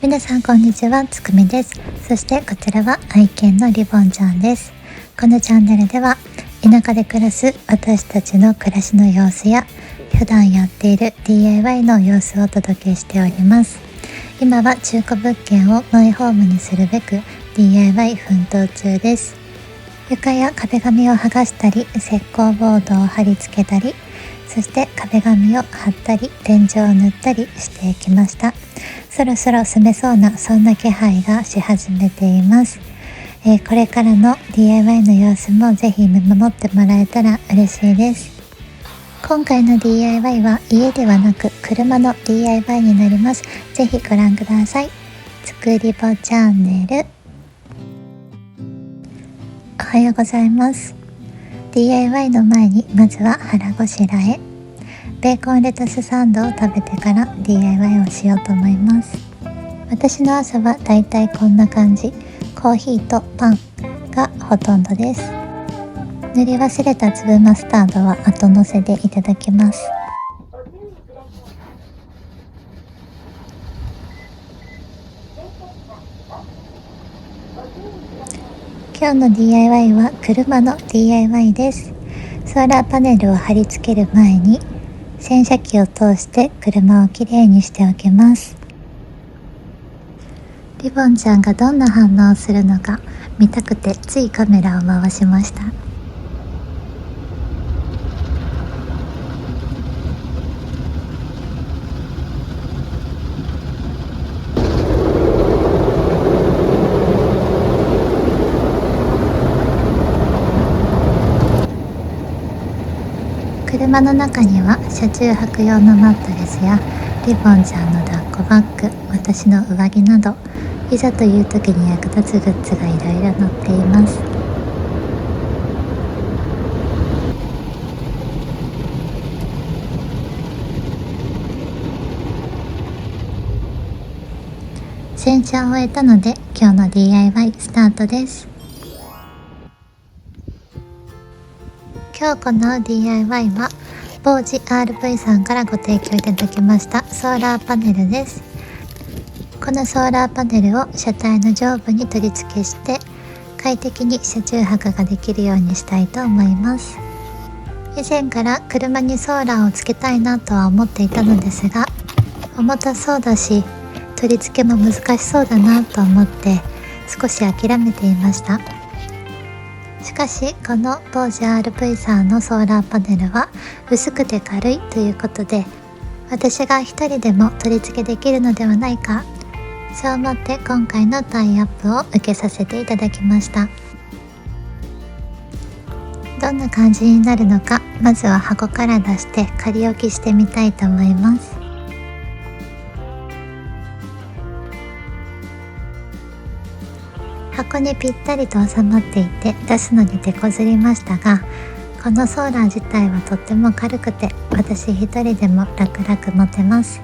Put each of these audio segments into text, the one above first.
皆さんこんにちは、つくみです。そしてこちらは愛犬のリボンちゃんです。このチャンネルでは田舎で暮らす私たちの暮らしの様子や普段やっている DIY の様子をお届けしております。今は中古物件をマイホームにするべく DIY 奮闘中です。床や壁紙を剥がしたり、石膏ボードを貼り付けたり、そして壁紙を貼ったり、天井を塗ったりしていきました。そろそろ住めそうな、そんな気配がし始めています。これからの DIY の様子もぜひ見守ってもらえたら嬉しいです。今回の DIY は家ではなく車の DIY になります。ぜひご覧ください。つくりぼチャンネル。おはようございます。 DIY の前にまずは腹ごしらえ。ベーコンレタスサンドを食べてから DIY をしようと思います。私の朝はだいたいこんな感じ。コーヒーとパンがほとんどです。塗り忘れた粒マスタードは後乗せでいただきます。今日の DIY は車の DIY です。ソーラーパネルを貼り付ける前に洗車機を通して車をきれいにしておきます。リボンちゃんがどんな反応をするのか見たくてついカメラを回しました。車の中には車中泊用のマットレスやリボンちゃんの抱っこバッグ、私の上着など、いざという時に役立つグッズがいろいろ載っています。洗車を終えたので今日の DIY スタートです。今日この DIY はボージ RV さんからご提供いただきましたソーラーパネルです。このソーラーパネルを車体の上部に取り付けして快適に車中泊ができるようにしたいと思います。以前から車にソーラーをつけたいなとは思っていたのですが、重たそうだし取り付けも難しそうだなと思って少し諦めていました。しかしこのボージ RV さんのソーラーパネルは薄くて軽いということで、私が一人でも取り付けできるのではないか、そう思って今回のタイアップを受けさせていただきました。どんな感じになるのか、まずは箱から出して仮置きしてみたいと思います。箱にぴったりと収まっていて出すのに手こずりましたが、このソーラー自体はとっても軽くて私一人でも楽々持てます。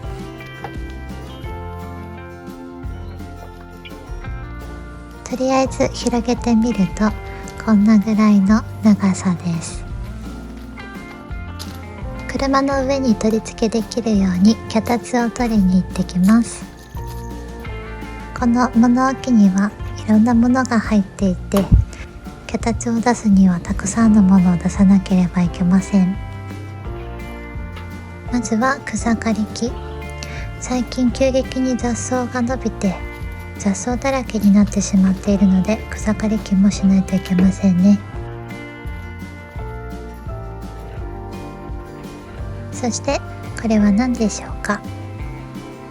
とりあえず広げてみるとこんなぐらいの長さです。車の上に取り付けできるように脚立を取りに行ってきます。この物置にはいろんなものが入っていて、脚立を出すにはたくさんのものを出さなければいけません。まずは草刈り機。最近急激に雑草が伸びて雑草だらけになってしまっているので、草刈り機もしないといけませんね。そしてこれは何でしょうか。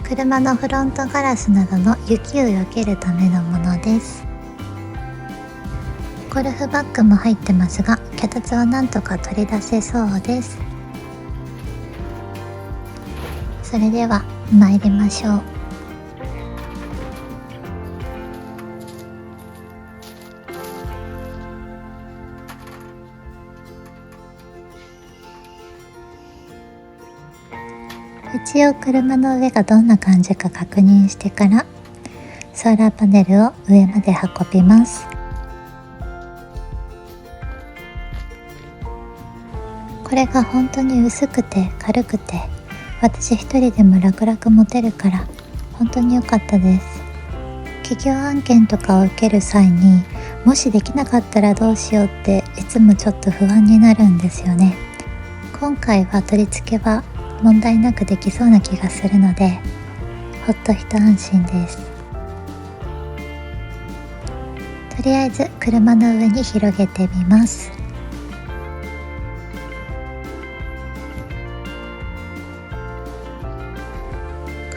車のフロントガラスなどの雪を避けるためのものです。ゴルフバッグも入ってますが、脚立はなんとか取り出せそうです。それでは参りましょう。一応車の上がどんな感じか確認してからソーラーパネルを上まで運びます。これが本当に薄くて軽くて私一人でも楽々持てるから本当に良かったです。企業案件とかを受ける際に、もしできなかったらどうしようっていつもちょっと不安になるんですよね。今回は取り付けは問題なくできそうな気がするので、ほっと一安心です。とりあえず車の上に広げてみます。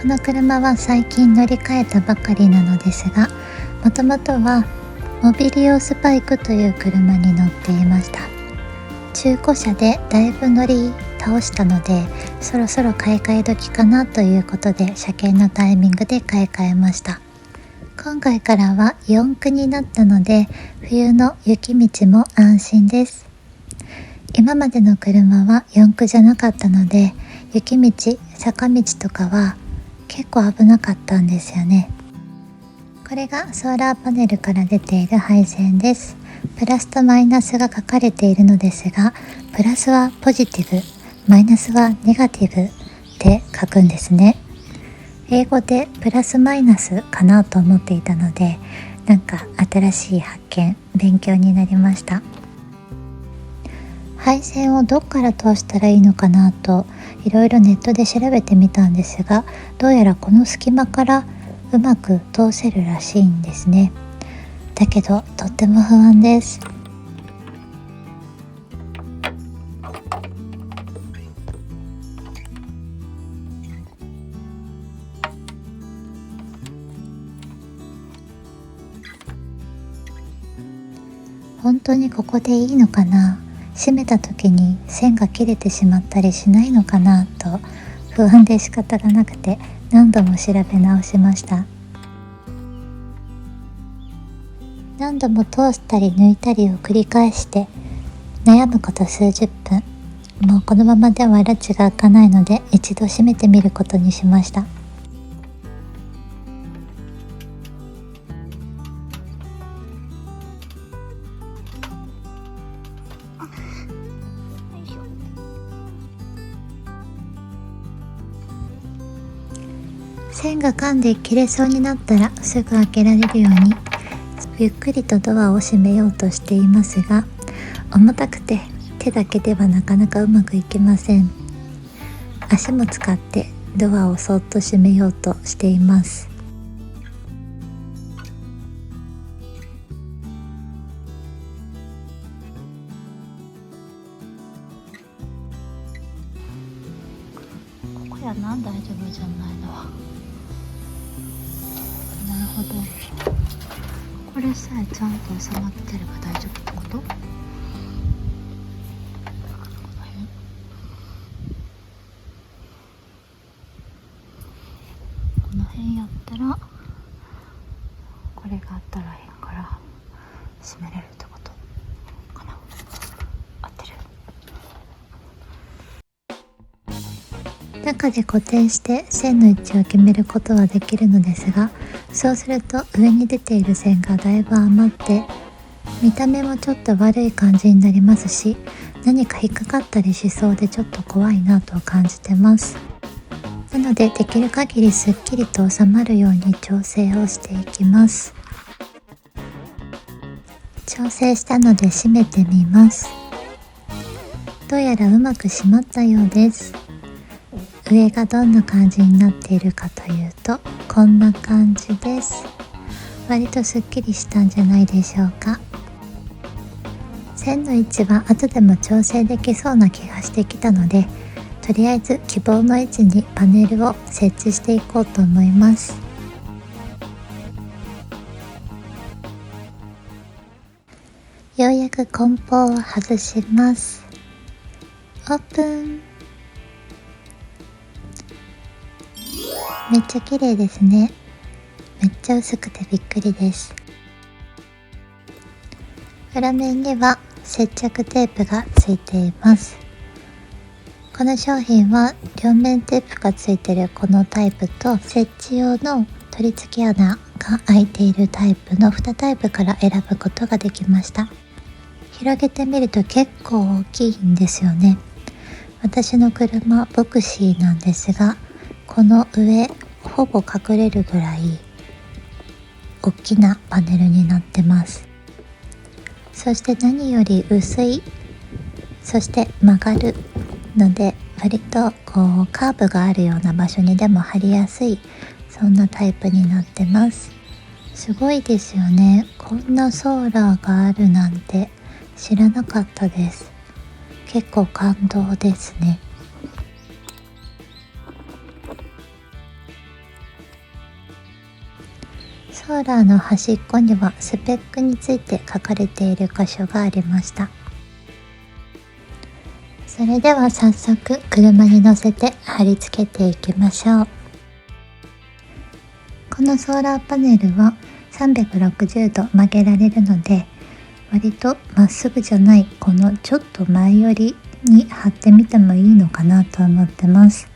この車は最近乗り換えたばかりなのですが、もともとはモビリオスパイクという車に乗っていました。中古車でだいぶ乗り倒したので、そろそろ買い替え時かなということで、車検のタイミングで買い替えました。今回からは4駆になったので、冬の雪道も安心です。今までの車は4駆じゃなかったので、雪道、坂道とかは結構危なかったんですよね。これがソーラーパネルから出ている配線です。プラスとマイナスが書かれているのですが、プラスはポジティブ、マイナスはネガティブって書くんですね。英語でプラスマイナスかなと思っていたので、なんか新しい発見、勉強になりました。配線をどっから通したらいいのかなといろいろネットで調べてみたんですが、どうやらこの隙間からうまく通せるらしいんですね。だけどとっても不安です。本当にここでいいのかな、閉めた時に線が切れてしまったりしないのかなと不安で仕方がなくて、何度も調べ直しました。何度も通したり抜いたりを繰り返して悩むこと数十分。もうこのままでは拉致が開かないので、一度閉めてみることにしました。線が噛んで切れそうになったらすぐ開けられるようにゆっくりとドアを閉めようとしていますが、重たくて手だけではなかなかうまくいきません。足も使ってドアをそっと閉めようとしています。ここやな、大丈夫じゃないのは。なるほど。これさえちゃんと収まってれば大丈夫ってこと？この辺やったら、これがあったらへんから閉めれるってことかな。合ってる？中で固定して線の位置を決めることはできるのですが、そうすると上に出ている線がだいぶ余って見た目もちょっと悪い感じになりますし、何か引っかかったりしそうでちょっと怖いなと感じてます。なのでできる限りすっきりと収まるように調整をしていきます。調整したので閉めてみます。どうやらうまく閉まったようです。上がどんな感じになっているかというと、こんな感じです。割とすっきりしたんじゃないでしょうか。線の位置は後でも調整できそうな気がしてきたので、とりあえず希望の位置にパネルを設置していこうと思います。ようやく梱包を外します。オープン。めっちゃ綺麗ですね。めっちゃ薄くてびっくりです。裏面には接着テープがついています。この商品は両面テープがついているこのタイプと、設置用の取り付け穴が開いているタイプの2タイプから選ぶことができました。広げてみると結構大きいんですよね。私の車ボクシーなんですが、この上ほぼ隠れるぐらい大きなパネルになってます。そして何より薄い、そして曲がるので、割とこうカーブがあるような場所にでも貼りやすい、そんなタイプになってます。すごいですよね。こんなソーラーがあるなんて知らなかったです。結構感動ですね。ソーラーの端っこにはスペックについて書かれている箇所がありました。それでは早速車に乗せて貼り付けていきましょう。このソーラーパネルは360度曲げられるので、割とまっすぐじゃないこのちょっと前寄りに貼ってみてもいいのかなと思ってます。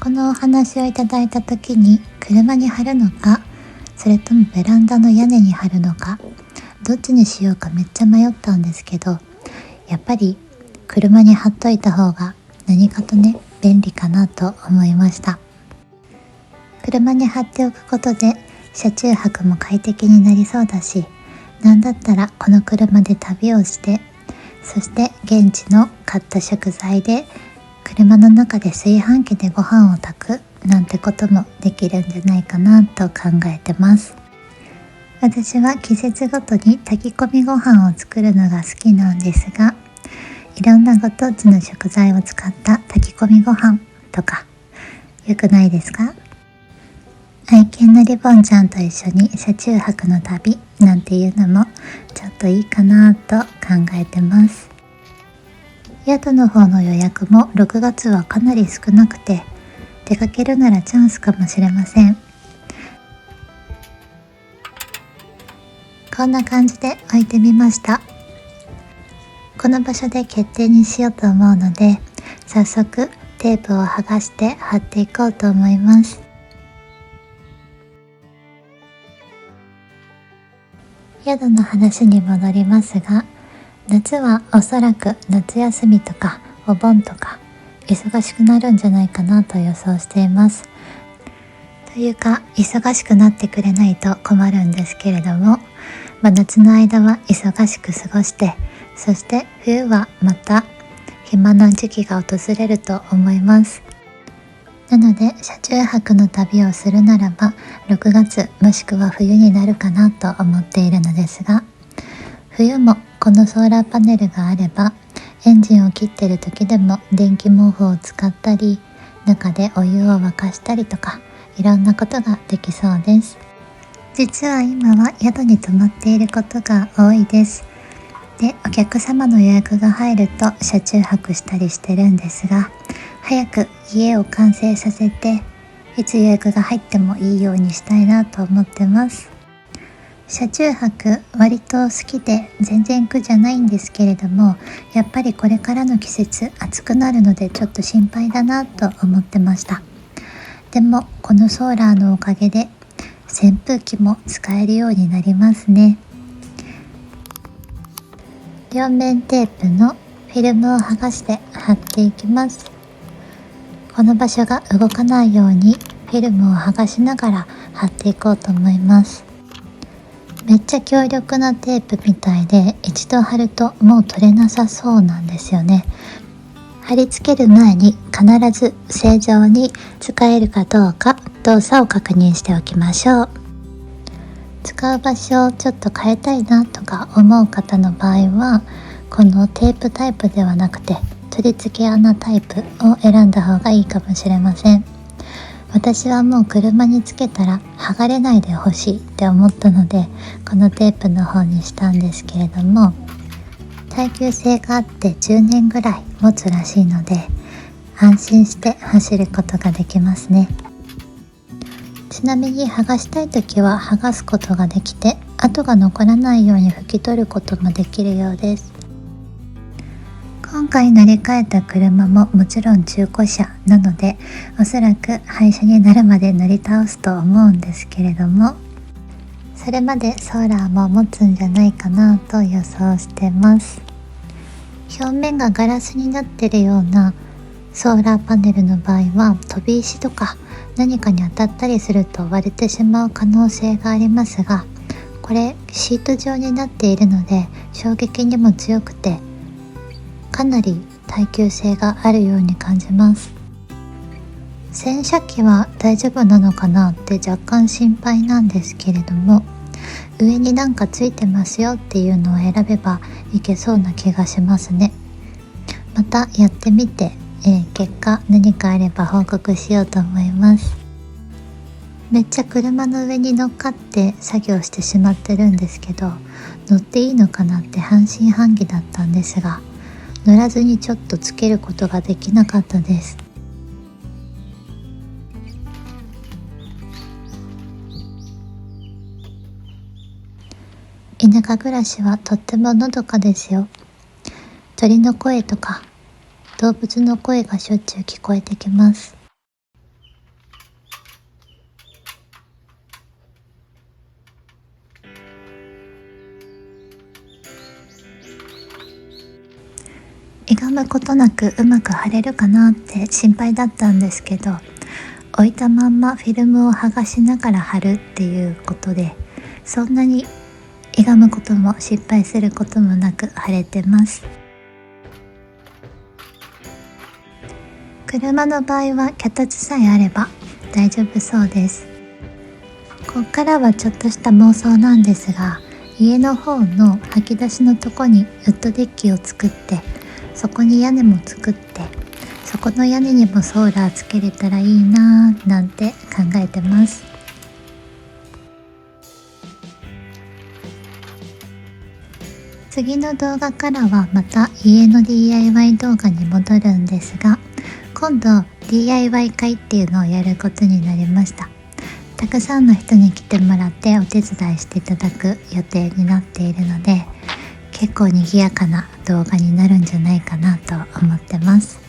このお話をいただいた時に、車に貼るのかそれともベランダの屋根に貼るのか、どっちにしようかめっちゃ迷ったんですけど、やっぱり車に貼っといた方が何かとね、便利かなと思いました。車に貼っておくことで車中泊も快適になりそうだし、なんだったらこの車で旅をして、そして現地の買った食材で車の中で炊飯器でご飯を炊くなんてこともできるんじゃないかなと考えてます。私は季節ごとに炊き込みご飯を作るのが好きなんですが、いろんなご当地の食材を使った炊き込みご飯とか良くないですか？愛犬のリボンちゃんと一緒に車中泊の旅なんていうのもちょっといいかなと考えてます。宿の方の予約も6月はかなり少なくて、出かけるならチャンスかもしれません。こんな感じで置いてみました。この場所で決定にしようと思うので、早速テープを剥がして貼っていこうと思います。宿の話に戻りますが、夏はおそらく夏休みとかお盆とか忙しくなるんじゃないかなと予想しています。というか、忙しくなってくれないと困るんですけれども、夏の間は忙しく過ごして、そして冬はまた暇な時期が訪れると思います。なので車中泊の旅をするならば6月もしくは冬になるかなと思っているのですが、冬もこのソーラーパネルがあればエンジンを切っている時でも電気毛布を使ったり、中でお湯を沸かしたりとか、いろんなことができそうです。実は今は宿に泊まっていることが多いです。で、お客様の予約が入ると車中泊したりしてるんですが、早く家を完成させて、いつ予約が入ってもいいようにしたいなと思ってます。車中泊割と好きで全然苦じゃないんですけれども、やっぱりこれからの季節暑くなるのでちょっと心配だなと思ってました。でもこのソーラーのおかげで扇風機も使えるようになりますね。両面テープのフィルムを剥がして貼っていきます。この場所が動かないようにフィルムを剥がしながら貼っていこうと思います。めっちゃ強力なテープみたいで、一度貼るともう取れなさそうなんですよね。貼り付ける前に必ず正常に使えるかどうか動作を確認しておきましょう。使う場所をちょっと変えたいなとか思う方の場合は、このテープタイプではなくて取り付け穴タイプを選んだ方がいいかもしれません。私はもう車につけたら剥がれないでほしいって思ったので、このテープの方にしたんですけれども、耐久性があって10年ぐらい持つらしいので、安心して走ることができますね。ちなみに剥がしたいときは剥がすことができて、跡が残らないように拭き取ることもできるようです。今回乗り換えた車ももちろん中古車なので、おそらく廃車になるまで乗り倒すと思うんですけれども、それまでソーラーも持つんじゃないかなと予想してます。表面がガラスになってるようなソーラーパネルの場合は飛び石とか何かに当たったりすると割れてしまう可能性がありますが、これシート状になっているので衝撃にも強くてかなり耐久性があるように感じます。洗車機は大丈夫なのかなって若干心配なんですけれども、上になんかついてますよっていうのを選べばいけそうな気がしますね。またやってみて、結果何かあれば報告しようと思います。めっちゃ車の上に乗っかって作業してしまってるんですけど、乗っていいのかなって半信半疑だったんですが、乗らずにちょっとつけることができなかったです。田舎暮らしはとってものどかですよ。鳥の声とか動物の声がしょっちゅう聞こえてきます。いがむことなくうまく貼れるかなって心配だったんですけど、置いたまんまフィルムを剥がしながら貼るっていうことで、そんなにいがむことも失敗することもなく貼れてます。車の場合は脚立さえあれば大丈夫そうです。ここからはちょっとした妄想なんですが、家の方の吐き出しのとこにウッドデッキを作って、そこに屋根も作って、そこの屋根にもソーラーつけれたらいいなぁなんて考えてます。次の動画からはまた家の DIY 動画に戻るんですが、今度 DIY 会っていうのをやることになりました。たくさんの人に来てもらってお手伝いしていただく予定になっているので、結構賑やかな動画になるんじゃないかなと思ってます。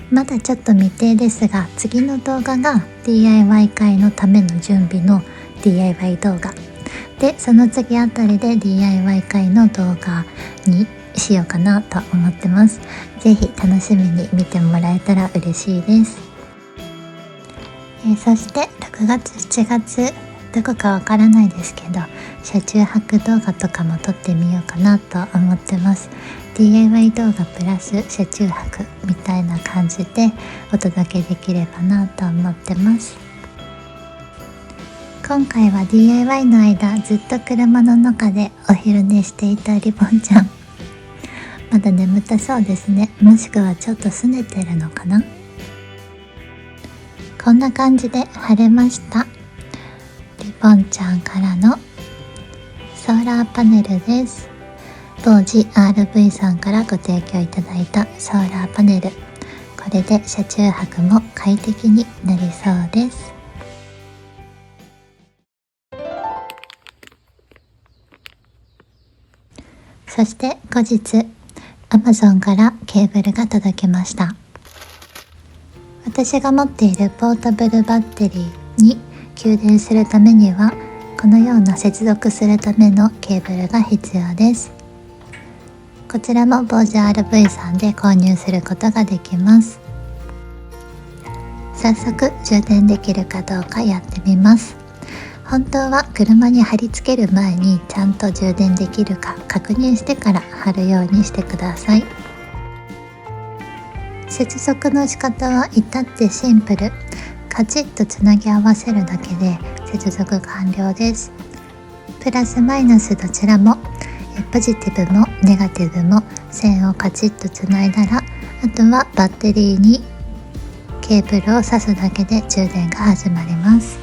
まだちょっと未定ですが、次の動画が DIY 会のための準備の DIY 動画で、その次あたりで DIY 会の動画にしようかなと思ってます。ぜひ楽しみに見てもらえたら嬉しいです。そして6月7月どこかわからないですけど、車中泊動画とかも撮ってみようかなと思ってます。 DIY 動画プラス車中泊みたいな感じでお届けできればなと思ってます。今回は DIY の間ずっと車の中でお昼寝していたリボンちゃん、まだ眠たそうですね。もしくはちょっと拗ねてるのかな。こんな感じで晴れました。リボンちゃんからのソーラーパネルです。某 RV さんからご提供いただいたソーラーパネル、これで車中泊も快適になりそうです。そして後日 Amazon からケーブルが届きました。私が持っているポータブルバッテリーに給電するためには、このような接続するためのケーブルが必要です。こちらも某 RV さんで購入することができます。早速充電できるかどうかやってみます。本当は車に貼り付ける前にちゃんと充電できるか確認してから貼るようにしてください。接続の仕方は至ってシンプル。カチッとつなぎ合わせるだけで接続完了です。プラスマイナスどちらもポジティブもネガティブも線をカチッとつないだら、あとはバッテリーにケーブルを挿すだけで充電が始まります。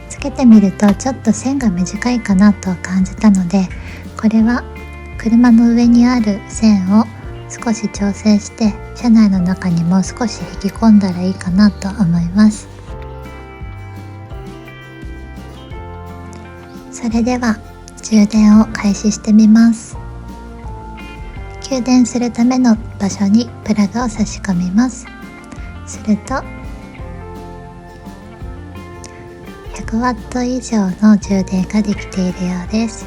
つけてみるとちょっと線が短いかなと感じたので、これは車の上にある線を少し調整して車内の中にもう少し引き込んだらいいかなと思います。それでは充電を開始してみます。給電するための場所にプラグを差し込みます。すると 100W 以上の充電ができているようです。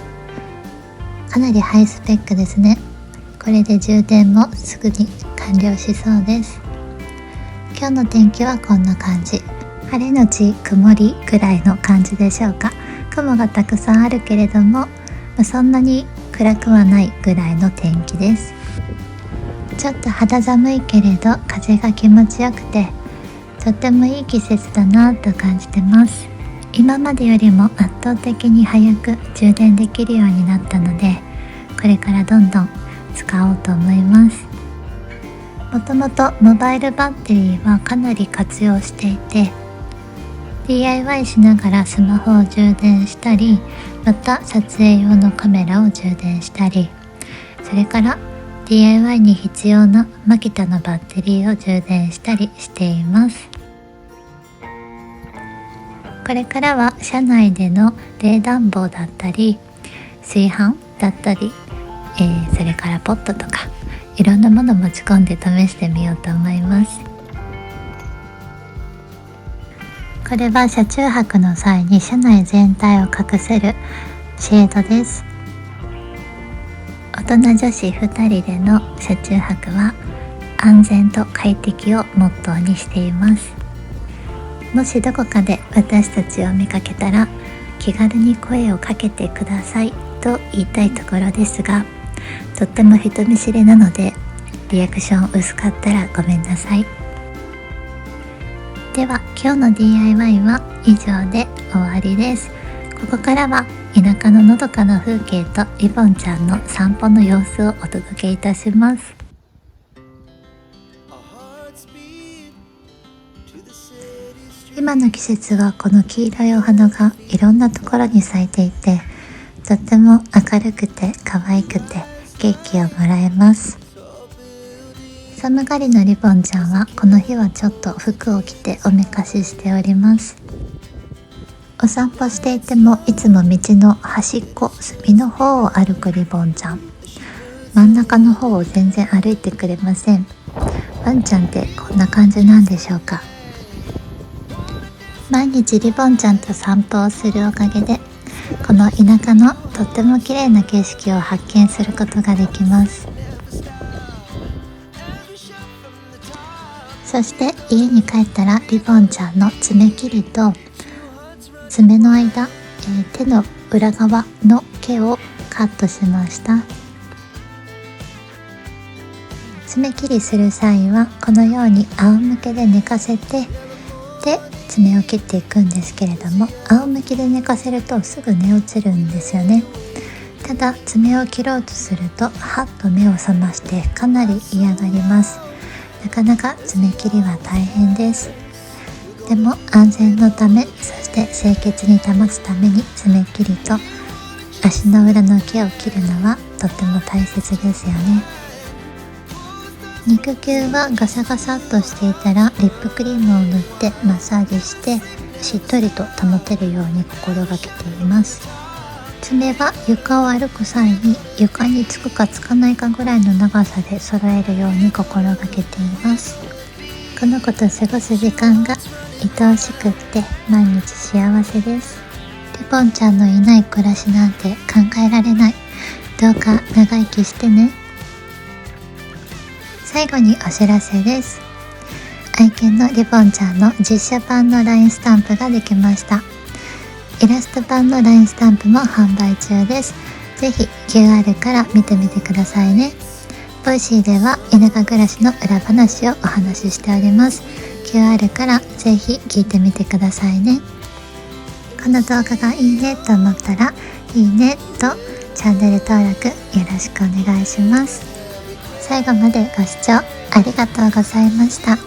かなりハイスペックですね。これで充電もすぐに完了しそうです。今日の天気はこんな感じ。晴れのち曇りくらいの感じでしょうか。雲がたくさんあるけれども、そんなに暗くはないぐらいの天気です。ちょっと肌寒いけれど風が気持ちよくて、とってもいい季節だなと感じてます。今までよりも圧倒的に早く充電できるようになったので、これからどんどん使おうと思います。もともとモバイルバッテリーはかなり活用していて、 DIY しながらスマホを充電したり、また撮影用のカメラを充電したり、それから DIY に必要なマキタのバッテリーを充電したりしています。これからは車内での冷暖房だったり炊飯だったり、それからポットとかいろんなもの持ち込んで試してみようと思います。これは車中泊の際に車内全体を隠せるシェードです。大人女子2人での車中泊は安全と快適をモットーにしています。もしどこかで私たちを見かけたら気軽に声をかけてくださいと言いたいところですが、とっても人見知りなのでリアクション薄かったらごめんなさい。では今日の DIY は以上で終わりです。ここからは田舎ののどかな風景とリボンちゃんの散歩の様子をお届けいたします。今の季節はこの黄色いお花がいろんなところに咲いていて、とっても明るくて可愛くて元気をもらえます。寒がりのリボンちゃんはこの日はちょっと服を着ておめかししております。お散歩していてもいつも道の端っこ隅の方を歩くリボンちゃん、真ん中の方を全然歩いてくれません。ワンちゃんってこんな感じなんでしょうか。毎日リボンちゃんと散歩をするおかげで、この田舎のとっても綺麗な景色を発見することができます。そして家に帰ったらリボンちゃんの爪切りと爪の間、手の裏側の毛をカットしました。爪切りする際はこのように仰向けで寝かせてで爪を切っていくんですけれども、仰向きで寝かせるとすぐ寝落ちるんですよね。ただ爪を切ろうとするとはっと目を覚ましてかなり嫌がります。なかなか爪切りは大変です。でも安全のため、そして清潔に保つために爪切りと足の裏の毛を切るのはとても大切ですよね。肉球はガサガサっとしていたらリップクリームを塗ってマッサージしてしっとりと保てるように心がけています。爪は床を歩く際に床につくかつかないかぐらいの長さで揃えるように心がけています。この子と過ごす時間が愛おしくって毎日幸せです。リボンちゃんのいない暮らしなんて考えられない。どうか長生きしてね。最後にお知らせです。愛犬のリボンちゃんの実写版の LINE スタンプができました。イラスト版の LINE スタンプも販売中です。ぜひ QR から見てみてくださいね。ボイシーでは田舎暮らしの裏話をお話ししております。QR からぜひ聞いてみてくださいね。この動画がいいねと思ったらいいねとチャンネル登録よろしくお願いします。最後までご視聴ありがとうございました。